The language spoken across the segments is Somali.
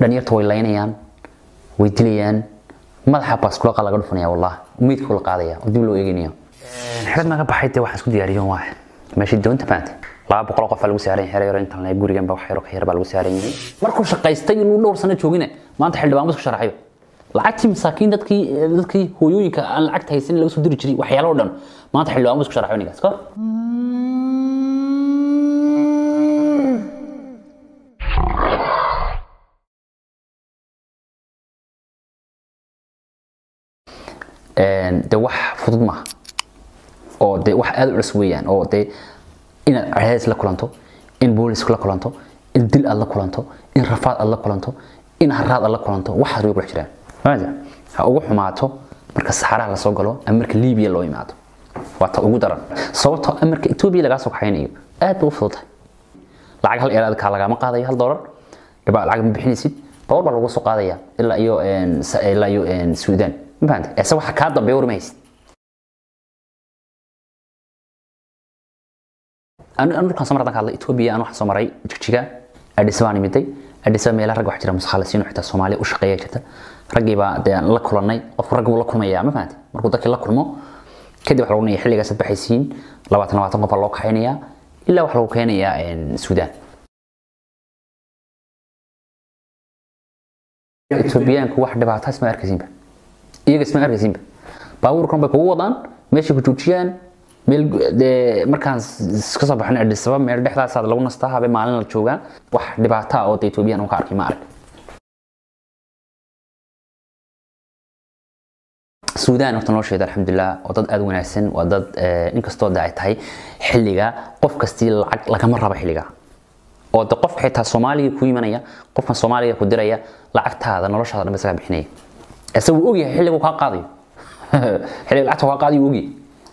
dhalinyarta way laynayaan way dilayaan madaxa baaskula laga dhufanaya wallahi umeedku la qaadaya oo dib loo eeginayo xirad naga baxay waxaan isku diyaariyo waa meeshii doonta faanta 200 qof lagu saaray xeereero inta la gurigan ba wax yar ka yar ba lagu saaray markuu shaqaystay inuu dhowr sano joogina maanta xildhibaan isku sharaxayo lacagtii masaakiin dadkii hooyooyinka aan lacag haysan laga soo diri jiray waxyaalo dhan maanta xildhibaan isku sharaxayo nigaas ka de wax fudud ma oo de wax aad u cusub weeyaan oo de in cadays la kulanto in boolis la kulanto in dil la kulanto in rafaad la kulanto in haraad la kulanto waxa ay ku jiraan maanta ha ugu xumaato marka saxaraha la soo galo amarka Liibiya loo imaado waata ugu daran sababtoo amarka Itoobiya laga soo kaxaynayo aad u fudud lacag hal eeraad ka laga ma qaadayo $1 daba lacag ma bixinaysid bawr baa lagu soo qaadaya ilaa iyo Suudaan maanta ee waxa ka dambeeyo warmaysid أنا كان سمرة كان إثيوبيا أنا واحد سمري جيجا أديسواني متى أديسوا ميلا رجع حجرة مسخلصين وحتى الصومالي وشقية جدا رجع ده الله كلناي أو رجع الله كلنا يا ما فهمت مركودا كلا كلمة كده وحلوني يحل جسد بحسين لواتنا قبل الله كحينيا إلا وحلو كحينيا السودان إثيوبيا كوا واحد بعثها اسمه أركزين إيه اسمه أركزين باور كم بقوة ماشي بتوجيان meel markaan iska soo baxnay Addis Ababa meel dhexdaas lagu nastaa habe maalin la joogaa wax dhibaato ah oo Itoobiyan uu ka arkay ma arag Suudaan waxaan loo sheegay alxamdulillah oo dad aad wanaagsan waa dad inkastoo ay tahay xilliga qof kastii lacag laga ma rabo xilliga oo qof xitaa Soomaaliga ku yimanaya qofkan Soomaaliga ku diraya lacagtaada noloshaada dhan isaga bixinaya asagoo og yahay xilliga uu ka qaadayo xilliga lacagta uu ka qaadayo og yahay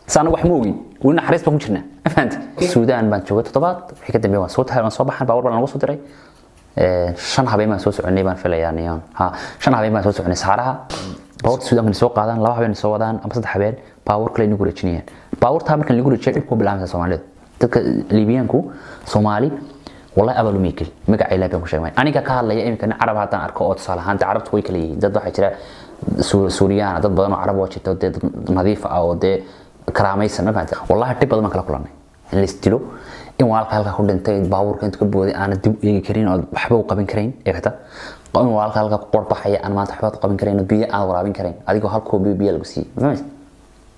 سأنا واحد موجي وإن حريص بكون شرنا فهمت السودان بنشوفه تطبات في كده بيوان صوتها من صباحا باور بنا وصوت دري شنها بيما سوسو عني بان في ليانيان ها شنها بيما سوسو عني سعرها باور السودان من سوق هذا لا حبين سوق هذا أبسط حبين باور كلين يقول تشنيان باور تامر كان يقول تشيل كوب بالعمل الصومالي تك ليبيان كو صومالي والله أبلو ميكل مقع إلى بينكم شيء ما أنا كهلا يا يمكن عرب هذا أركو صالح أنت عربت ويكلي ضد واحد كذا سوريان ضد بدن عرب وشيء ضد نظيف أو ضد كراميسن ما فهمت والله تبى ما كلا كلنا اللي استلو إن والله هالك كل أنت باور كنت كبودي أنا دب يجي كرين أو بحبه قبين كرين إيه كذا قام والله هالك قرب حياة أنا ما تحبه قبين كرين بيا أنا ورابين كرين أديكو هالكو بيا لبسي ما فهمت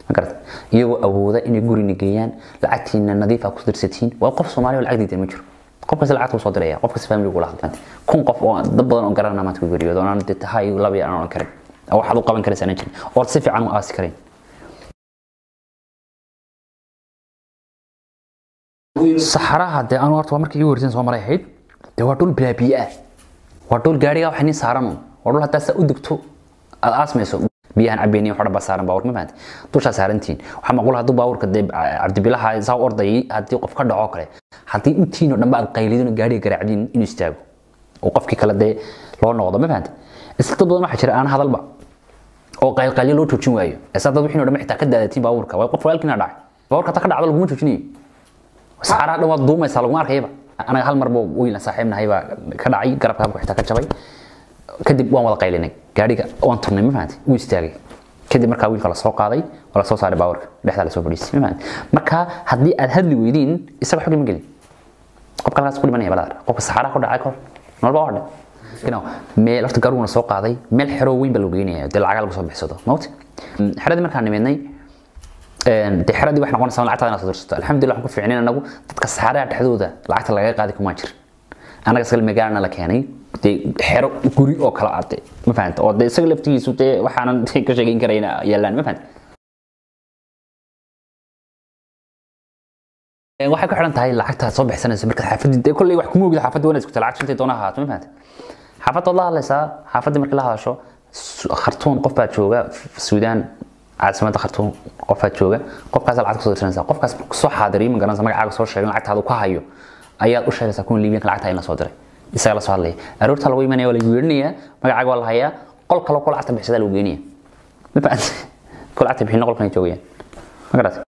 ما قرأت يو أبو ذا إني يقولي نجيان لعتين النظيف أو كسر ستين وقف صومالي والعقد المجر قف كسر العقد وصدرية قف كسر فهم يقول عقد كون قف ضبط أنا قررنا ما تقول بريود أنا ندت هاي ولا بيا أنا كرين أو حد قبين كرين سنة أو تصفي عنه آس كرين صحراء هذا أنا وقت وامرك يورثين سوامر يحيد ده وطول بلا بيئة وطول جارية وحني سارنون وطول حتى سأودكتو الأسماء سو بيئة عبيني وحرب سارن باور ما فهمت توش سارنتين وحنا أقول هذا باور كده عبد بالله هاي زاو أرضي هذي وقف كده عقله هذي أنتين ونبأ القيلين الجارية قاعدين ينستجوا وقف كلا ده لون نقطة ما فهمت استبدل ما حشر أنا هذا البع أو قليل لو تشوفين وياه أصلا وحنا نبأ محتاج كده تين باور كوا وقف ولكن أنا باور كتاكد على الجمهور تشوفيني سعرها دوا دوما سالو مارك هيبا أنا هالمرة ويلا صاحبنا هيبا كذا عي قرب كابو احتاج شوي كدب وان ولا قيلنا قاريك وانتم ما فهمت ويستاجي كدب مركا ويل خلاص سوق قاضي ولا سوق صار باور بيحتاج لسوق بوليس ما فهمت مركا هدي الهدي ويدين يسبح حق المجلي قب كلاس كل من يبلار قب الصحراء كده عاكر نور باورد كنا ميل افتكروا سوق قاضي ميل حروين بلوجينيا دل عقل بصبح صدا موت حرد مركا نمني دي حردي waxaan noqon lacagta inaan soo dirsato alxamdulillah waxaan ku fiicneen anagu dadka saxaraha dhexdooda lacagta laga qaadi kuma jir anaga isla magaalana la keenay xero guri oo kala aad ma fahanto oo isaga laftigiisu waxaan ka sheegin karayna yeelan ma fahanto waxay ku xiran tahay lacagta soo bixsanaysa marka xaafadda kulli wax kuma ogid xaafadda wanaag isku lacag shantay doona ahaato ma fahanto xaafadda Allah leesa xaafadda marka la hadasho khartoon qof baa jooga Suudaan عاصمة خرطوم قفات شوجا قف كاس العتق صدر سنة قف كاس صح حاضري من قرن سماك عاقل صور شيء العتق هذا كهايو أيات وش هذا سكون ليبيا العتق هنا صدري يسأل سؤال لي أروح تلوي مني ولا يورنيه ما عاق والله هي كل عتق بحسد الوجينية ما بعد كل عتق بحين نقول كان شوية ما قرأت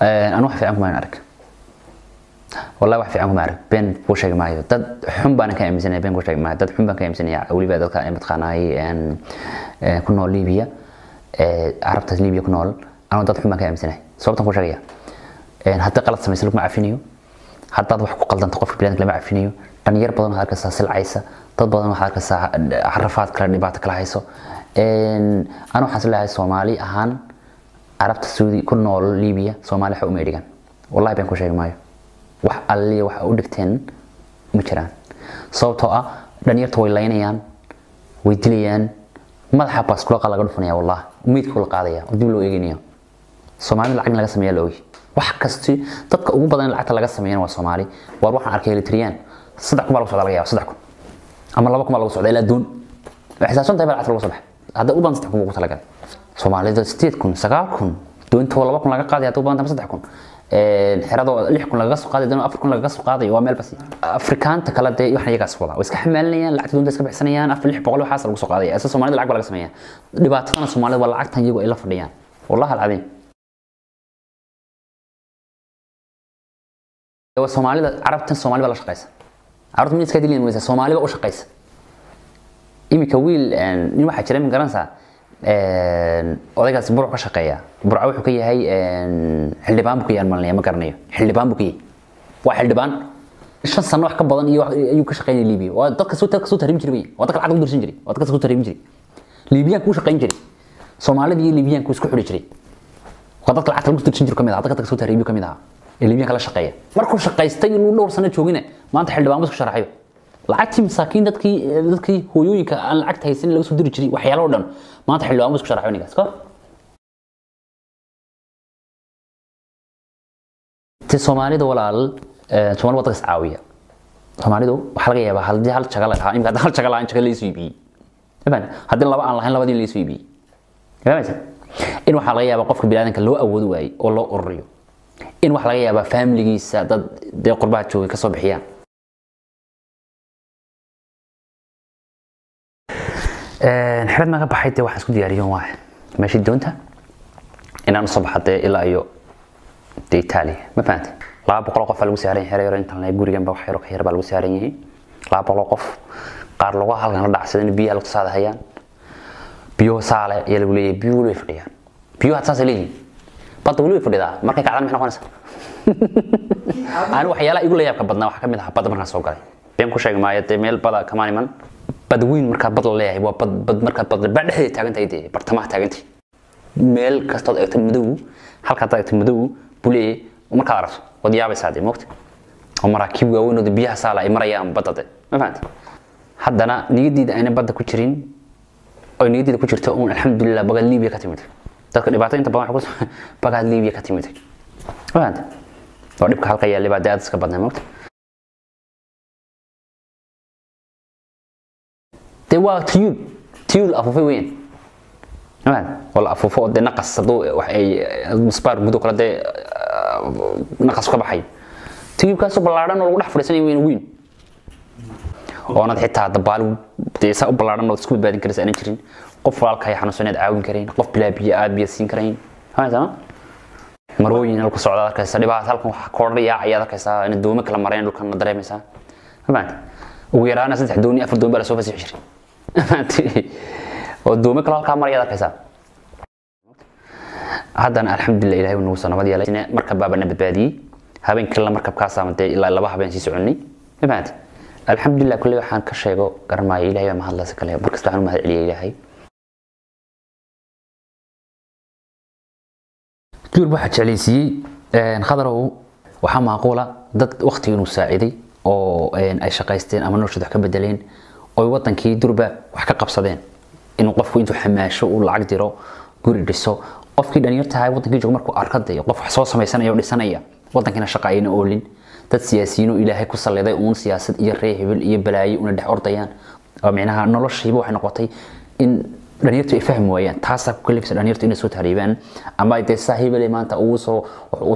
أنا واحد في عمكم أنا أرك والله واحد في عمو معرف بين بوشة معي دد حم بأنا كائن ميزانية بين بوشة معي دد حم بأنا كائن ميزانية أولي بعد ذلك متقناي أن كنا ليبيا عرفت ليبيا كنا أنا دد حم بأنا كائن ميزانية صوبت بوشة جيا حتى قلت سمي سلوك مع فينيو حتى ضح قلت تقف في بلادك لما عفينيو تنير بدن هذا ساسل عيسى تض بدن هذا سا عرفات كلا نبات كلا عيسى أنا حاسس لها الصومالي أهان عرفت السعودي كنا ليبيا صومالي حق أمريكان والله بين كل شيء معي wax alli wax u dhigteen ma jiraan sababtoo ah dhalinyartu way laynayaan way dilayaan madaxa baaskula laga dhufanaya wallahi umeedku la qaadaya oo dib loo eeginayo Soomaali lacag laga sameeyo loogi wax kasti dadka ugu badan lacagta laga sameeyay waa Soomaali war waxaan arkay Eritrean 3,000 lagu socdaa laga yaabo 3,000 ama 2,000 lagu socdaa ilaa doon xisaasan tahay lacag lagu soo baxay hada u baan 3,000 ugu talagalay Soomaalida 8,000 9,000 doonta 2,000 laga qaaday hada u baan 3,000 xirado 6,000 laga soo qaaday dana 4,000 laga soo qaaday waa meel bas Afrikaanta kala day waxna iyaga soo wada iska xamaalinayaan lacag doonta iska bixsanayaan 4,600 waxaas lagu soo qaaday asas Soomaalida lacag laga sameeyaa dhibaatadana Soomaalida waa lacagtan iyagu ay la fadhiyaan wallahi alcadiin Soomaalida carabtan Soomaalida la shaqeysa carabtu mid iska dileen waysa Soomaalida u shaqeysa imika wiil nin waxa jira min garanaysa odaygaas burco ka shaqeeya burco wuxuu ka yahay xildhibaan buu ka yahay malnaya ma garanayo xildhibaan buu ka yahay waa xildhibaan 5 sano wax ka badan iyo ayuu ka shaqeynay Liibiya waa dadka soo tarim jiray waa dadka lacag u dirsan jiray waa dadka soo tarim jiray Liibiya ku shaqeyn jiray Soomaalida iyo Liibiya ku isku xidhi jiray waa dadka lacag u dirsan jiray kamid ah dadka soo tarim kamid ah Liibiya kala shaqeeya markuu shaqeystay inuu dhowr sano joogina maanta xildhibaan buu isku sharaxayo lacagtii masaakiin dadkii hooyooyinka aan lacagta haysan laga soo diri jiray waxyaalo dhan maanta xilwaan buu isku sharaxay nigaas ka ti Soomaalida walaal Soomaali wada iscaawiya Soomaalidu waxa laga yaabaa hal jagal ah imka hal jagal aan jagal leeso iibi fahman hadii laba aan lahayn labadii leeso iibi fahmaysa in waxa laga yaabaa qofka bini'aadanka loo awood waayay oo loo ururiyo in waxa laga yaabaa family-giisa dad qurbaha joogay ka soo bixiyaan xirad ma ka baxay waxaan isku diyaariyo waa meeshii doonta inaan soo baxday ilaa iyo Italy ma fahanti 200 qof lagu saaran yahay yar inta la gurigan ba wax yar ka yar ba lagu saaran yahay 200 qof qaar lagu halkan la dhacsaday biyo lagu saadahayaan biyo saale iyo lagu leeyahay biyo way fadhiyaan biyo hatta leeyahay bad wali fadhida markay ka cadan maxay noqonaysaa aan waxyaala igu la yaabka badnaa wax ka mid ah bad markaan soo galay been ku sheeg maayay meel bada kamaan iman badweyn marka bad la leeyahay waa bad marka bad badheed taagantay bartamaha taagantay meel kasto ay madow halka taagtay madow bulee marka aragto wad yaabaysaa moogta oo maraakiib waaweyn oo biyaha saala ay marayaan badada ma fahanti haddana niyadiida ayna badda ku jirin oo niyadiida ku jirto oo alxamdulillah bagal Liibiya ka timid dadka dhibaato inta badan waxa ku bagal Liibiya ka timid ma fahanti oo dhibka halka yaal libaad iska badnaa moogta waa tiyul afufay weyn wala afufo de naqas sado wax ay musbar gudo kala de naqas ka baxay tiyulkaas balaaran oo lagu dhax fadhiisanay weyn oo nad xitaa dabaal deesa u balaaran oo isku badbaadin karaysa aan jirin qof walka ay xanuunsanayd caawin kareen qof bilaabiya aad biyo siin kareen haasama marooyin halka socda arkaysa dhibaato halkan wax koordhiya ayaa arkaysa in doomo kala mareen dhulkan la dareemaysa maanta ugu yaraana 3 dooni 4 doon baa soo fasix jiray oo doomo kala halka maraya arkaysa haddana alxamdulillah ilaahay uu nagu soo nabad yeelay marka baabana badbaadiyay habeenkii la markabka saamantay ilaa 2 habeen sii soconay maanta alxamdulillah kulli waxaan ka sheego garmaayo ilaahay ma hadlaysa kale markasta waxaan u mahad celiyay ilaahay jur waxa jaleysiyay khadarow waxa maaqula dad waqtiga inuu saaciday oo ay shaqaysteen ama noloshooda ka bedeleen oo wadankii durba wax ka qabsadeen inuu qofku intuu xamaasho uu lacag diro guri dhiso qofkii dhalinyarta ah wadankii jooga markuu arkaday qof wax soo sameeysanaya oo dhisanaya wadankina shaqaayna oolin dad siyaasiyiin oo ilaahay ku saleeday uun siyaasad iyo reehibil iyo balaayo una dhex ordayaan oo micnaha noloshiiba waxay noqotay in dhalinyartu ay fahmi waayaan taas ku kalifsan dhalinyartu inay soo taariibaan ama ay saaxiibay maanta uu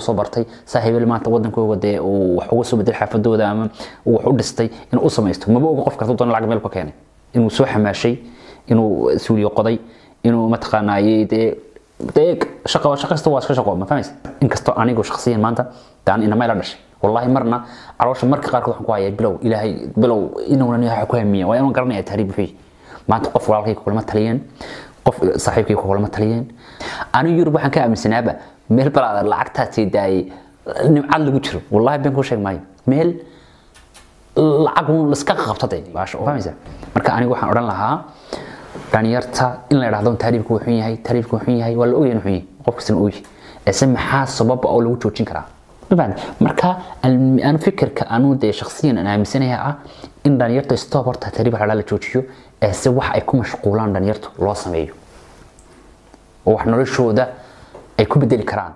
soo bartay saaxiibay maanta wadankooda de wax ugu soo bedel xaafadooda ama wax u dhistay inuu u sameeysto maba uga qofka doon lacag meel ka keenay inuu soo xamaashay inuu suuliyo qoday inuu mataqaanaayay de shaqo waa shaqo ma fahmaysa in kasto anigu shakhsiyan maanta taan ina meel dhashay والله مرنا عروش مرك قارك وحن كوايا بلو إلهي بلو إنه وني حكوا همية وأنا قرني التهريب فيه ما تقف ولا كل ما تلين قف صاحبك كل ما تلين أنا يروح وحن كأمن سنابة ميل بلا العقتها تداي نمعل وجهه والله بينكم شيء ماي ميل العقون لسكا قبطتي باش فاهميسا marka anigu waxaan oran lahaa dhalinyarta in la yiraahdo taariifku wuxuu yahay wala oo yahay qofkiisna oo yahay ee maxaa sabab oo lagu joojin karaa baan marka aan fikirka aanu de shakhsiyan aan aaminsanahay in dhalinyarta stop horta taariif la joojiyo ee si wax ay ku mashquulaan dhalinyartu loo sameeyo oo wax noloshooda ay ku bedeli karaan